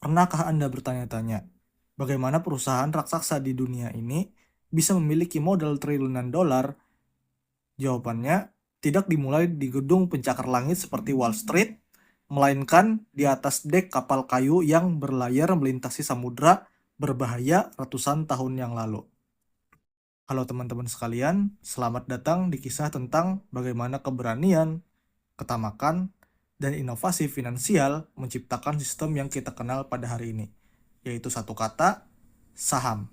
Pernahkah Anda bertanya-tanya, bagaimana perusahaan raksasa di dunia ini bisa memiliki modal triliunan dolar? Jawabannya tidak dimulai di gedung pencakar langit seperti Wall Street, melainkan di atas dek kapal kayu yang berlayar melintasi samudra berbahaya ratusan tahun yang lalu. Halo teman-teman sekalian, selamat datang di kisah tentang bagaimana keberanian, ketamakan, dan inovasi finansial menciptakan sistem yang kita kenal pada hari ini, yaitu satu kata, saham.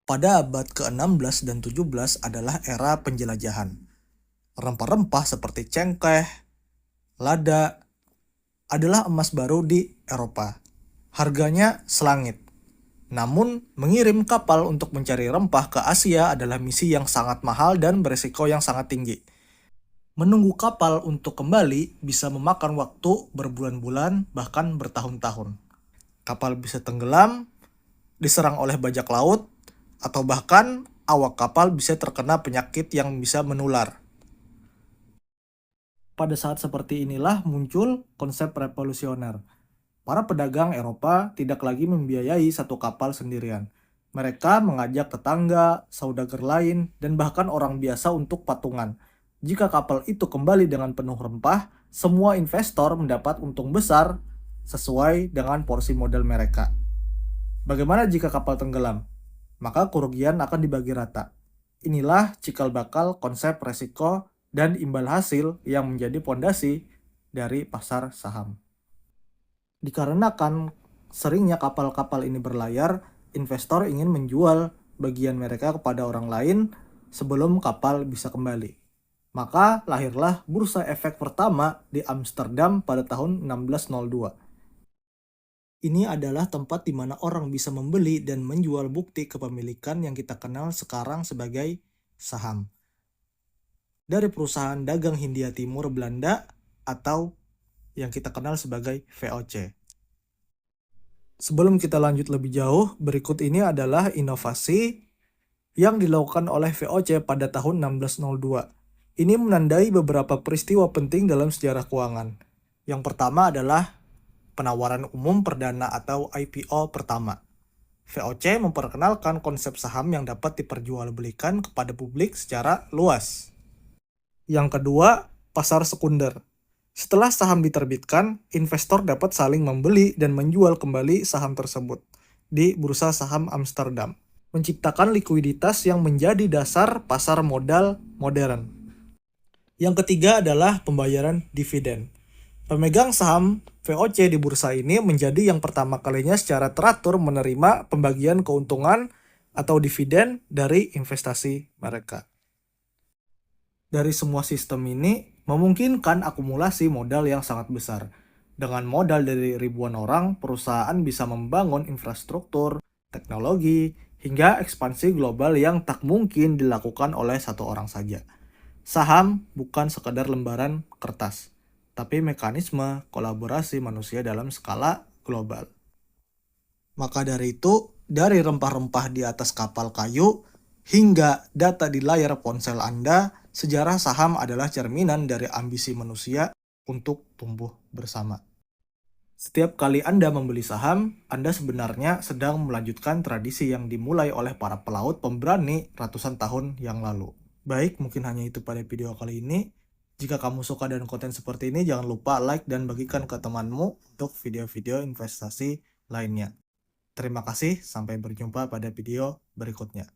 Pada abad ke-16 dan 17 adalah era penjelajahan. Rempah-rempah seperti cengkeh, lada, adalah emas baru di Eropa. Harganya selangit. Namun, mengirim kapal untuk mencari rempah ke Asia adalah misi yang sangat mahal dan beresiko yang sangat tinggi. Menunggu kapal untuk kembali bisa memakan waktu berbulan-bulan, bahkan bertahun-tahun. Kapal bisa tenggelam, diserang oleh bajak laut, atau bahkan awak kapal bisa terkena penyakit yang bisa menular. Pada saat seperti inilah muncul konsep revolusioner. Para pedagang Eropa tidak lagi membiayai satu kapal sendirian. Mereka mengajak tetangga, saudagar lain, dan bahkan orang biasa untuk patungan. Jika kapal itu kembali dengan penuh rempah, semua investor mendapat untung besar sesuai dengan porsi modal mereka. Bagaimana jika kapal tenggelam? Maka kerugian akan dibagi rata. Inilah cikal bakal konsep resiko dan imbal hasil yang menjadi pondasi dari pasar saham. Dikarenakan seringnya kapal-kapal ini berlayar, investor ingin menjual bagian mereka kepada orang lain sebelum kapal bisa kembali. Maka lahirlah bursa efek pertama di Amsterdam pada tahun 1602. Ini adalah tempat di mana orang bisa membeli dan menjual bukti kepemilikan yang kita kenal sekarang sebagai saham. Dari perusahaan dagang Hindia Timur Belanda atau yang kita kenal sebagai VOC. Sebelum kita lanjut lebih jauh, berikut ini adalah inovasi yang dilakukan oleh VOC pada tahun 1602. Ini menandai beberapa peristiwa penting dalam sejarah keuangan. Yang pertama adalah penawaran umum perdana atau IPO pertama. VOC memperkenalkan konsep saham yang dapat diperjualbelikan kepada publik secara luas. Yang kedua, pasar sekunder. Setelah saham diterbitkan, investor dapat saling membeli dan menjual kembali saham tersebut di bursa saham Amsterdam, menciptakan likuiditas yang menjadi dasar pasar modal modern. Yang ketiga adalah pembayaran dividen. Pemegang saham VOC di bursa ini menjadi yang pertama kalinya secara teratur menerima pembagian keuntungan atau dividen dari investasi mereka. Dari semua sistem ini memungkinkan akumulasi modal yang sangat besar. Dengan modal dari ribuan orang, perusahaan bisa membangun infrastruktur, teknologi, hingga ekspansi global yang tak mungkin dilakukan oleh satu orang saja. Saham bukan sekadar lembaran kertas, tapi mekanisme kolaborasi manusia dalam skala global. Maka dari itu, dari rempah-rempah di atas kapal kayu hingga data di layar ponsel Anda, sejarah saham adalah cerminan dari ambisi manusia untuk tumbuh bersama. Setiap kali Anda membeli saham, Anda sebenarnya sedang melanjutkan tradisi yang dimulai oleh para pelaut pemberani ratusan tahun yang lalu. Baik, mungkin hanya itu pada video kali ini. Jika kamu suka dengan konten seperti ini, jangan lupa like dan bagikan ke temanmu untuk video-video investasi lainnya. Terima kasih, sampai berjumpa pada video berikutnya.